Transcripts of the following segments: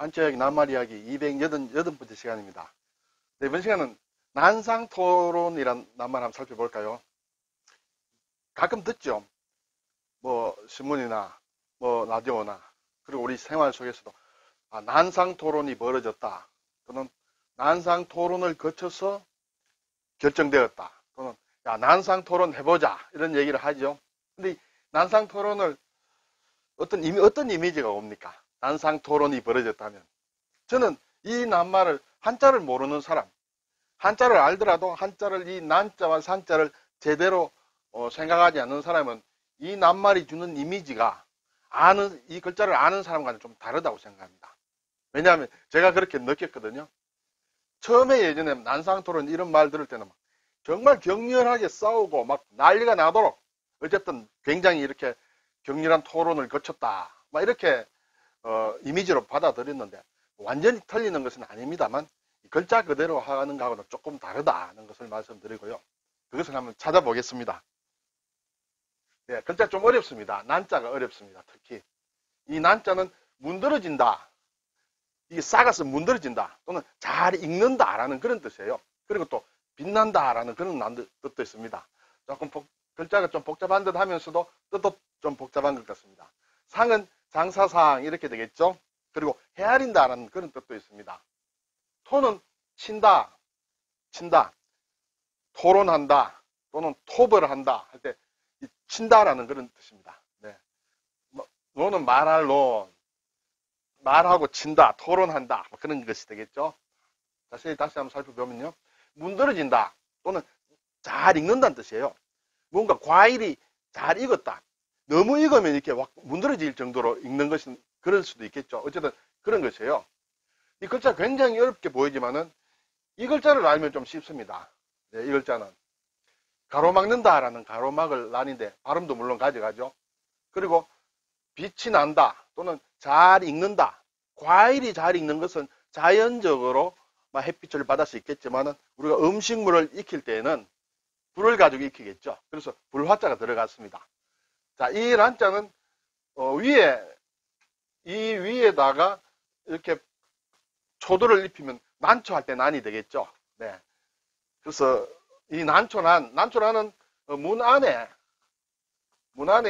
한채혁 낱말 이야기 288번째 시간입니다. 네, 이번 시간은 난상토론이란 낱말 한번 살펴볼까요? 가끔 듣죠. 뭐 신문이나 뭐 라디오나 그리고 우리 생활 속에서도 난상토론이 벌어졌다. 또는 난상토론을 거쳐서 결정되었다. 또는 야, 난상토론 해보자 이런 얘기를 하죠. 근데 이 난상토론을 어떤 이미지가 옵니까? 난상토론이 벌어졌다면 저는 이 낱말을 한자를 모르는 사람, 한자를 알더라도 한자를 이 난자와 상자를 제대로 생각하지 않는 사람은 이 낱말이 주는 이미지가 이 글자를 아는 사람과는 좀 다르다고 생각합니다. 왜냐하면 제가 그렇게 느꼈거든요. 처음에 예전에 난상토론 이런 말 들을 때는 정말 격렬하게 싸우고 막 난리가 나도록 어쨌든 굉장히 이렇게 격렬한 토론을 거쳤다. 막 이렇게 이미지로 받아들였는데 완전히 틀리는 것은 아닙니다만 글자 그대로 하는 것하고는 조금 다르다는 것을 말씀드리고요. 그것을 한번 찾아보겠습니다. 네, 글자 좀 어렵습니다. 난자가 어렵습니다. 특히 이 난자는 문드러진다. 이게 싹아서 문드러진다. 또는 잘 읽는다라는 그런 뜻이에요. 그리고 또 빛난다라는 그런 뜻도 있습니다. 조금 글자가 좀 복잡한 듯 하면서도 뜻도 좀 복잡한 것 같습니다. 상은 장사상 이렇게 되겠죠. 그리고 헤아린다라는 그런 뜻도 있습니다. 토는 친다, 토론한다, 또는 톱을 한다 할 때 친다라는 그런 뜻입니다. 네. 논은 말할 논, 말하고 친다, 토론한다 그런 것이 되겠죠. 자세히 다시 한번 살펴보면요. 문드러진다 또는 잘 읽는다는 뜻이에요. 뭔가 과일이 잘 익었다. 너무 익으면 이렇게 문드러질 정도로 읽는 것은 그럴 수도 있겠죠. 어쨌든 그런 것이에요. 이 글자 굉장히 어렵게 보이지만은 이 글자를 알면 좀 쉽습니다. 네, 이 글자는 가로막는다라는 가로막을 나는데 발음도 물론 가져가죠. 그리고 빛이 난다 또는 잘 익는다. 과일이 잘 익는 것은 자연적으로 햇빛을 받을 수 있겠지만은 우리가 음식물을 익힐 때에는 불을 가지고 익히겠죠. 그래서 불화자가 들어갔습니다. 자, 이 란자는 이 위에다가 이렇게 초도를 입히면 난초할 때 난이 되겠죠. 네. 그래서 이 난초란은 문 안에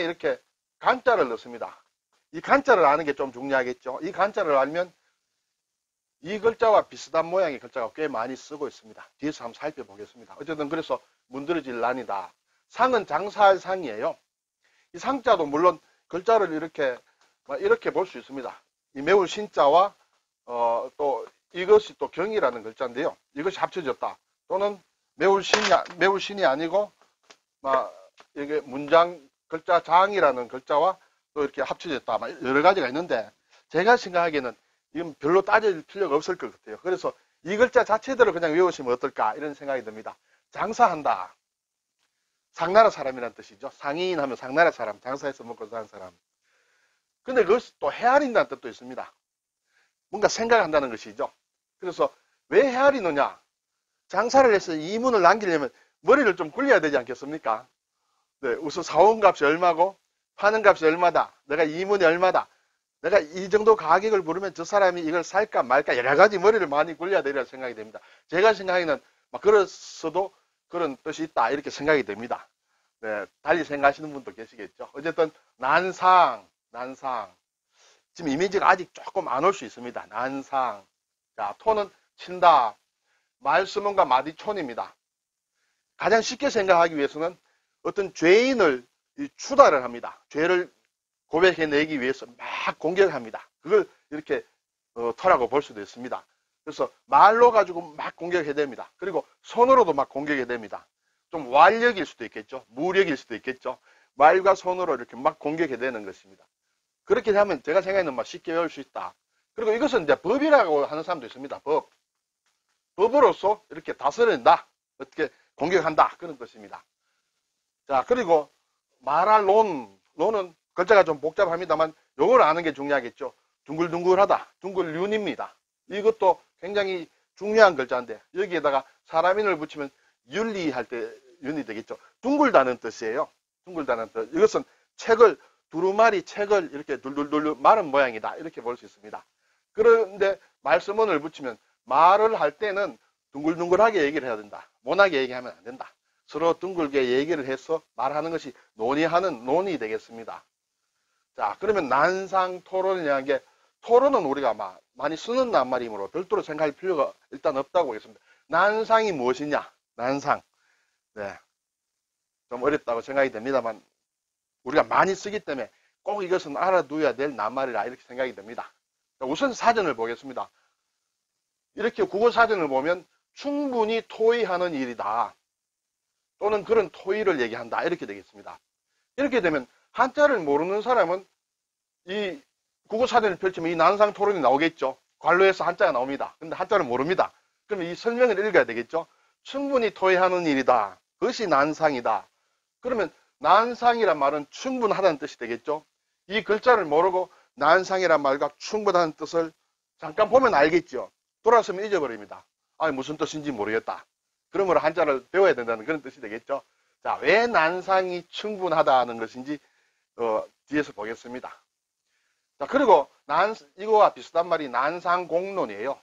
이렇게 간자를 넣습니다. 이 간자를 아는 게 좀 중요하겠죠. 이 간자를 알면 이 글자와 비슷한 모양의 글자가 꽤 많이 쓰고 있습니다. 뒤에서 한번 살펴보겠습니다. 어쨌든 그래서 문드러질 난이다. 상은 장사할 상이에요. 이 상자도 물론 글자를 이렇게 볼 수 있습니다. 이 매울 신자와 또 이것이 또 경이라는 글자인데요. 이것이 합쳐졌다. 또는 매울 신이 아니고 이게 문장 글자 장이라는 글자와 또 이렇게 합쳐졌다. 여러 가지가 있는데 제가 생각하기에는 이건 별로 따질 필요가 없을 것 같아요. 그래서 이 글자 자체대로 그냥 외우시면 어떨까 이런 생각이 듭니다. 장사한다. 상나라 사람이라는 뜻이죠. 상인 하면 상나라 사람, 장사해서 먹고 사는 사람. 근데 그것이 또 헤아린다는 뜻도 있습니다. 뭔가 생각한다는 것이죠. 그래서 왜 헤아리느냐? 장사를 해서 이문을 남기려면 머리를 좀 굴려야 되지 않겠습니까? 네, 우선 사온 값이 얼마고 파는 값이 얼마다. 내가 이문이 얼마다. 내가 이 정도 가격을 부르면 저 사람이 이걸 살까 말까 여러 가지 머리를 많이 굴려야 되리라 생각이 됩니다. 제가 생각에는 그랬어도 그런 뜻이 있다 이렇게 생각이 됩니다. 네, 달리 생각하시는 분도 계시겠죠. 어쨌든 난상 지금 이미지가 아직 조금 안 올 수 있습니다. 난상. 자, 토는 친다. 말수문과 마디촌입니다. 가장 쉽게 생각하기 위해서는 어떤 죄인을 추달을 합니다. 죄를 고백해내기 위해서 막 공격합니다. 그걸 이렇게 토라고 볼 수도 있습니다. 그래서 말로 가지고 막 공격해냅니다. 그리고 손으로도 막 공격해냅니다. 좀 완력일 수도 있겠죠. 무력일 수도 있겠죠. 말과 손으로 이렇게 막 공격해내는 것입니다. 그렇게 하면 제가 생각에는 쉽게 외울 수 있다. 그리고 이것은 이제 법이라고 하는 사람도 있습니다. 법으로서 이렇게 다스린다. 어떻게 공격한다. 그런 뜻입니다. 자, 그리고 말할 논은 글자가 좀 복잡합니다만 요걸 아는 게 중요하겠죠. 둥글둥글하다. 둥글윤입니다. 이것도 굉장히 중요한 글자인데 여기에다가 사람인을 붙이면 윤리할 때 윤이 되겠죠. 둥글다는 뜻이에요. 둥글다는 뜻. 이것은 두루마리 책을 이렇게 둘둘둘 마른 모양이다. 이렇게 볼 수 있습니다. 그런데 말씀원을 붙이면 말을 할 때는 둥글둥글하게 얘기를 해야 된다. 모나게 얘기하면 안 된다. 서로 둥글게 얘기를 해서 말하는 것이 논의하는 논이 되겠습니다. 자, 그러면 난상 토론이라는 게, 토론은 우리가 많이 쓰는 낱말이므로 별도로 생각할 필요가 일단 없다고 보겠습니다. 난상이 무엇이냐? 난상. 네. 좀 어렵다고 생각이 됩니다만, 우리가 많이 쓰기 때문에 꼭 이것은 알아두어야 될 낱말이라 이렇게 생각이 됩니다. 우선 사전을 보겠습니다. 이렇게 국어사전을 보면 충분히 토의하는 일이다. 또는 그런 토의를 얘기한다. 이렇게 되겠습니다. 이렇게 되면 한자를 모르는 사람은 이 국어사전을 펼치면 이 난상 토론이 나오겠죠. 관로에서 한자가 나옵니다. 근데 한자를 모릅니다. 그럼 이 설명을 읽어야 되겠죠. 충분히 토의하는 일이다. 그것이 난상이다. 그러면 난상이란 말은 충분하다는 뜻이 되겠죠. 이 글자를 모르고 난상이란 말과 충분하다는 뜻을 잠깐 보면 알겠죠. 돌아서면 잊어버립니다. 아니, 무슨 뜻인지 모르겠다. 그러므로 한자를 배워야 된다는 그런 뜻이 되겠죠. 자, 왜 난상이 충분하다는 것인지 뒤에서 보겠습니다. 자, 그리고 이거와 비슷한 말이 난상공론이에요.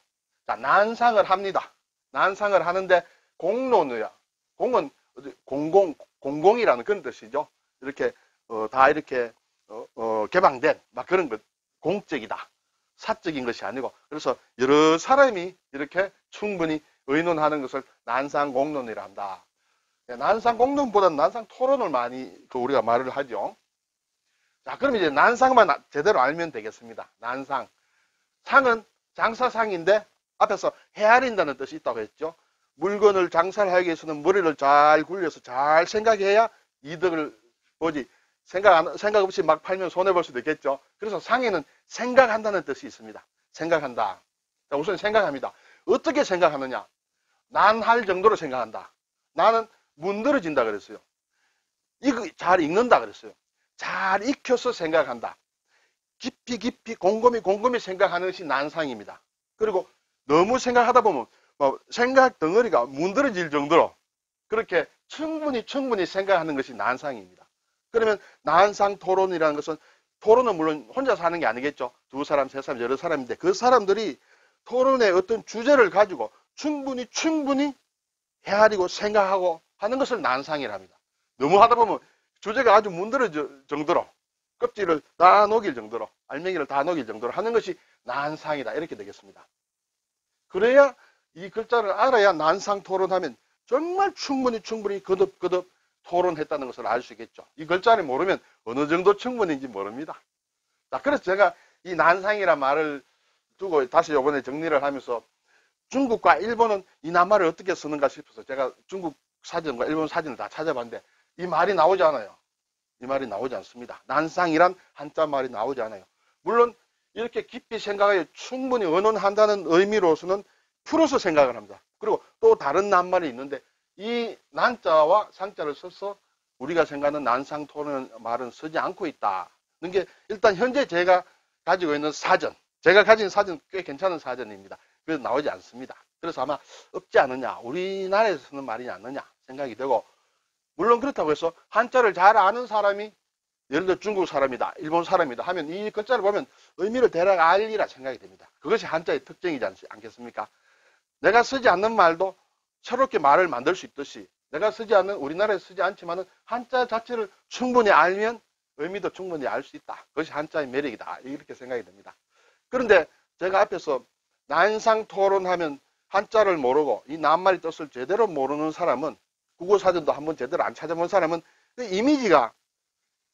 자, 난상을 합니다. 난상을 하는데 공론이야. 공은 공공이라는 그런 뜻이죠. 이렇게 다 이렇게 개방된 막 그런 것, 공적이다. 사적인 것이 아니고, 그래서 여러 사람이 이렇게 충분히 의논하는 것을 난상공론이라 한다. 난상공론보다는 난상토론을 많이 우리가 말을 하죠. 자, 그럼 이제 난상만 제대로 알면 되겠습니다. 난상. 상은 장사상인데 앞에서 헤아린다는 뜻이 있다고 했죠. 물건을 장사를 하기 위해서는 머리를 잘 굴려서 잘 생각해야 이득을 보지. 생각 없이 막 팔면 손해볼 수도 있겠죠. 그래서 상에는 생각한다는 뜻이 있습니다. 생각한다. 자, 우선 생각합니다. 어떻게 생각하느냐? 난할 정도로 생각한다. 나는 문드러진다 그랬어요. 이거 잘 읽는다 그랬어요. 잘 익혀서 생각한다. 깊이 곰곰이 생각하는 것이 난상입니다. 그리고 너무 생각하다 보면 생각 덩어리가 문드러질 정도로 그렇게 충분히 생각하는 것이 난상입니다. 그러면 난상 토론이라는 것은, 토론은 물론 혼자서 하는 게 아니겠죠. 두 사람, 세 사람, 여러 사람인데 그 사람들이 토론의 어떤 주제를 가지고 충분히 헤아리고 생각하고 하는 것을 난상이라 합니다. 너무 하다 보면 주제가 아주 문드러질 정도로, 껍질을 다 녹일 정도로, 알맹이를 다 녹일 정도로 하는 것이 난상이다. 이렇게 되겠습니다. 그래야 이 글자를 알아야 난상 토론하면 정말 충분히 거듭 토론했다는 것을 알 수 있겠죠. 이 글자를 모르면 어느 정도 충분인지 모릅니다. 자, 그래서 제가 이 난상이란 말을 두고 다시 이번에 정리를 하면서 중국과 일본은 이 낱말을 어떻게 쓰는가 싶어서 제가 중국 사전과 일본 사전을 다 찾아봤는데 이 말이 나오지 않아요. 이 말이 나오지 않습니다. 난상이란 한자 말이 나오지 않아요. 물론 이렇게 깊이 생각하여 충분히 의논한다는 의미로서는 풀어서 생각을 합니다. 그리고 또 다른 낱말이 있는데 이 난자와 상자를 써서 우리가 생각하는 난상 토론 말은 쓰지 않고 있다는 게 일단 현재 제가 가지고 있는 사전, 제가 가진 사전 꽤 괜찮은 사전입니다. 그래서 나오지 않습니다. 그래서 아마 없지 않느냐, 우리나라에서 쓰는 말이지 않느냐 생각이 되고, 물론 그렇다고 해서 한자를 잘 아는 사람이 예를 들어 중국 사람이다, 일본 사람이다 하면 이 글자를 보면 의미를 대략 알리라 생각이 됩니다. 그것이 한자의 특징이지 않겠습니까? 내가 쓰지 않는 말도 새롭게 말을 만들 수 있듯이 내가 쓰지 않는, 우리나라에 쓰지 않지만은 한자 자체를 충분히 알면 의미도 충분히 알 수 있다. 그것이 한자의 매력이다. 이렇게 생각이 됩니다. 그런데 제가 앞에서 난상 토론하면 한자를 모르고 이 낱말의 뜻을 제대로 모르는 사람은, 국어사전도 한번 제대로 안 찾아본 사람은 그 이미지가,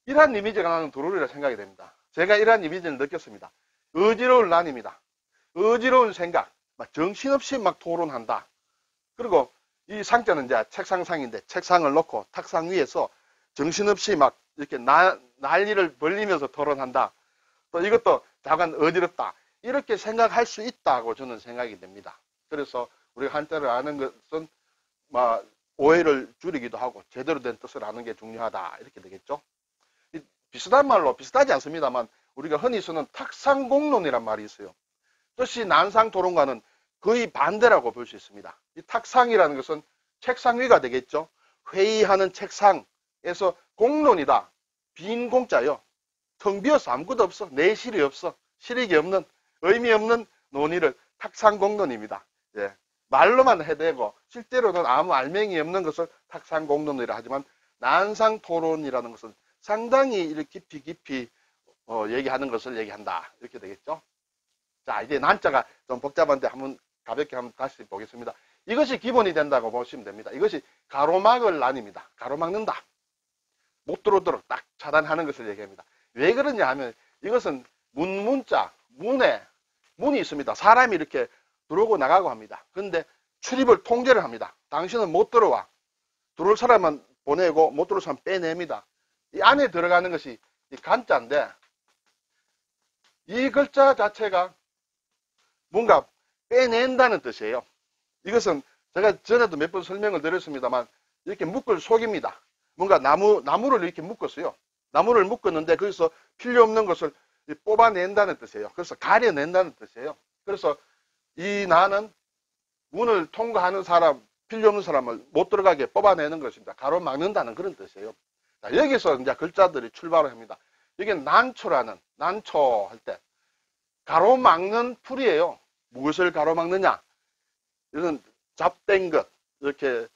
이러한 이미지가 나는 들어오리라 생각이 됩니다. 제가 이러한 이미지를 느꼈습니다. 어지러울 난입니다. 어지러운 생각, 막 정신없이 막 토론한다. 그리고 이 상자는 이제 책상상인데 책상을 놓고 탁상 위에서 정신없이 막 이렇게 난리를 벌리면서 토론한다. 또 이것도 약간 어지럽다. 이렇게 생각할 수 있다고 저는 생각이 됩니다. 그래서 우리가 한자를 아는 것은 오해를 줄이기도 하고 제대로 된 뜻을 아는 게 중요하다. 이렇게 되겠죠. 비슷한 말로, 비슷하지 않습니다만 우리가 흔히 쓰는 탁상공론이란 말이 있어요. 뜻이 난상토론과는 거의 반대라고 볼 수 있습니다. 이 탁상이라는 것은 책상 위가 되겠죠. 회의하는 책상에서 공론이다. 빈 공짜요. 텅 비어서 아무것도 없어. 내실이 없어. 실익이 없는 의미 없는 논의를 탁상공론입니다. 예. 말로만 해대고 실제로는 아무 알맹이 없는 것을 탁상공론이라 하지만 난상토론이라는 것은 상당히 이렇게 깊이 얘기하는 것을 얘기한다. 이렇게 되겠죠. 자, 이제 난자가 좀 복잡한데 가볍게 한번 다시 보겠습니다. 이것이 기본이 된다고 보시면 됩니다. 이것이 가로막을 난입니다. 가로막는다. 못 들어오도록 딱 차단하는 것을 얘기합니다. 왜 그러냐 하면 이것은 문자, 문이 있습니다. 사람이 이렇게 들어오고 나가고 합니다. 그런데 출입을 통제를 합니다. 당신은 못 들어와. 들어올 사람은 보내고 못 들어올 사람 빼냅니다. 이 안에 들어가는 것이 이 간자인데 이 글자 자체가 뭔가 빼낸다는 뜻이에요. 이것은 제가 전에도 몇 번 설명을 드렸습니다만 이렇게 묶을 속입니다. 뭔가 나무를 이렇게 묶었어요. 나무를 묶었는데 거기서 필요 없는 것을 뽑아낸다는 뜻이에요. 그래서 가려낸다는 뜻이에요. 그래서 이 나는 문을 통과하는 사람, 필요 없는 사람을 못 들어가게 뽑아내는 것입니다. 가로막는다는 그런 뜻이에요. 자, 여기서 이제 글자들이 출발을 합니다. 이게 난초라는, 난초 할 때 가로막는 풀이에요. 무엇을 가로막느냐? 이런 잡된 것, 이렇게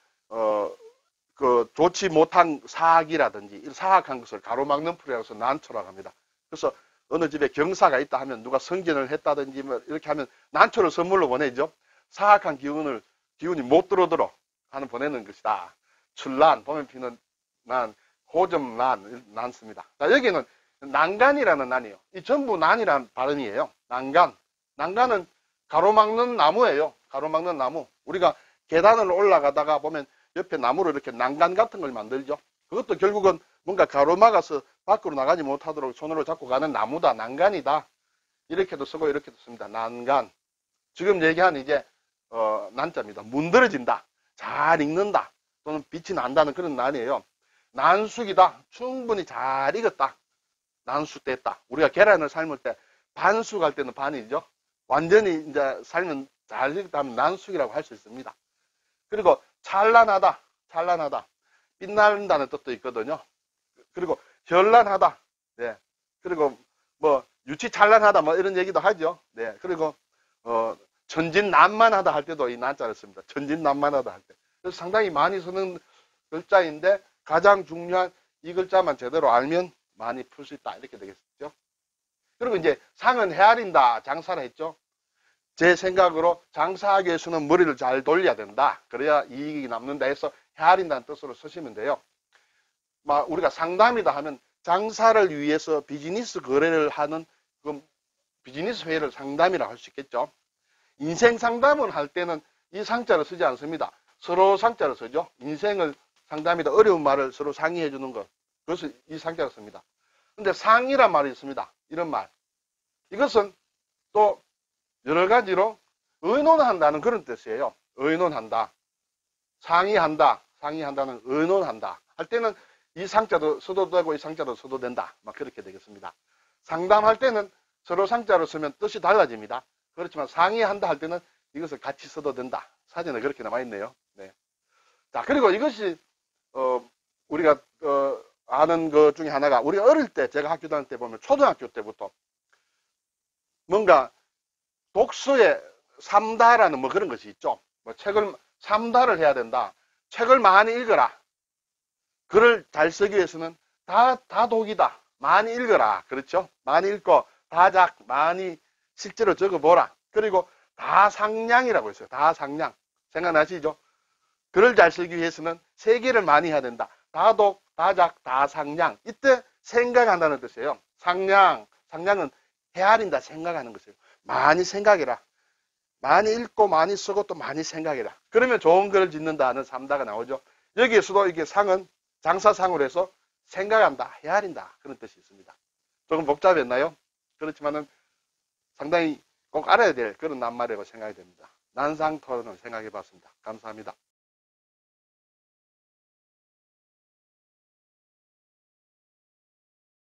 좋지 못한 사악이라든지 사악한 것을 가로막는 풀이라고 해서 난초라고 합니다. 그래서 어느 집에 경사가 있다 하면 누가 성전을 했다든지 뭐 이렇게 하면 난초를 선물로 보내죠. 사악한 기운이 못 들어오도록 하는 보내는 것이다. 출난, 봄에 피는 난, 호점난, 난습니다. 자, 여기는 난간이라는 난이에요. 이 전부 난이라는 발음이에요. 난간. 난간은 가로막는 나무예요. 가로막는 나무. 우리가 계단을 올라가다가 보면 옆에 나무로 이렇게 난간 같은 걸 만들죠. 그것도 결국은 뭔가 가로막아서 밖으로 나가지 못하도록 손으로 잡고 가는 나무다. 난간이다. 이렇게도 쓰고 이렇게도 씁니다. 난간. 지금 얘기한 이제 난자입니다. 문드러진다. 잘 익는다. 또는 빛이 난다는 그런 난이에요. 난숙이다. 충분히 잘 익었다. 난숙됐다. 우리가 계란을 삶을 때 반숙 할 때는 반이죠. 완전히 이제 삶은 잘 익었다 하면 난숙이라고 할 수 있습니다. 그리고 찬란하다. 찬란하다. 빛난다는 뜻도 있거든요. 그리고 현란하다. 네. 그리고 뭐 유치찬란하다 뭐 이런 얘기도 하죠. 네. 그리고 천진난만하다 할 때도 이 난자를 씁니다. 천진난만하다 할 때. 그래서 상당히 많이 쓰는 글자인데 가장 중요한 이 글자만 제대로 알면 많이 풀 수 있다. 이렇게 되겠죠. 그리고 이제 상은 헤아린다. 장사를 했죠. 제 생각으로 장사하기 위해서는 머리를 잘 돌려야 된다. 그래야 이익이 남는다 해서 헤아린다는 뜻으로 쓰시면 돼요. 우리가 상담이다 하면 장사를 위해서 비즈니스 거래를 하는 그 비즈니스 회의를 상담이라고 할 수 있겠죠. 인생 상담을 할 때는 이 상자를 쓰지 않습니다. 서로 상자를 쓰죠. 인생을 상담이다. 어려운 말을 서로 상의해 주는 것. 그래서 이 상자를 씁니다. 근데 상이란 말이 있습니다. 이런 말. 이것은 또 여러 가지로 의논한다는 그런 뜻이에요. 의논한다. 상의한다. 상의한다는 의논한다. 할 때는 이 상자도 써도 되고 이 상자도 써도 된다. 막 그렇게 되겠습니다. 상담할 때는 서로 상자로 쓰면 뜻이 달라집니다. 그렇지만 상의한다 할 때는 이것을 같이 써도 된다. 사전에 그렇게 나와 있네요. 네. 자, 그리고 이것이 우리가 아는 것 중에 하나가 우리가 어릴 때 제가 학교 다닐 때 보면 초등학교 때부터 뭔가 독서에 삼다라는 뭐 그런 것이 있죠. 뭐 책을 삼다를 해야 된다. 책을 많이 읽어라. 글을 잘 쓰기 위해서는 다 독이다. 많이 읽어라. 그렇죠? 많이 읽고 다작 많이 실제로 적어보라. 그리고 다상량이라고 했어요. 다상량. 생각나시죠? 글을 잘 쓰기 위해서는 세계를 많이 해야 된다. 다독, 다작, 다상량. 이때 생각한다는 뜻이에요. 상량은 헤아린다. 생각하는 것이에요. 많이 생각해라. 많이 읽고 많이 쓰고 또 많이 생각해라. 그러면 좋은 글을 짓는다는 삼다가 나오죠. 여기에서도 이게 상은 장사상으로 해서 생각한다, 헤아린다 그런 뜻이 있습니다. 조금 복잡했나요? 그렇지만은 상당히 꼭 알아야 될 그런 낱말이라고 생각이 됩니다. 난상토론을 생각해 봤습니다. 감사합니다.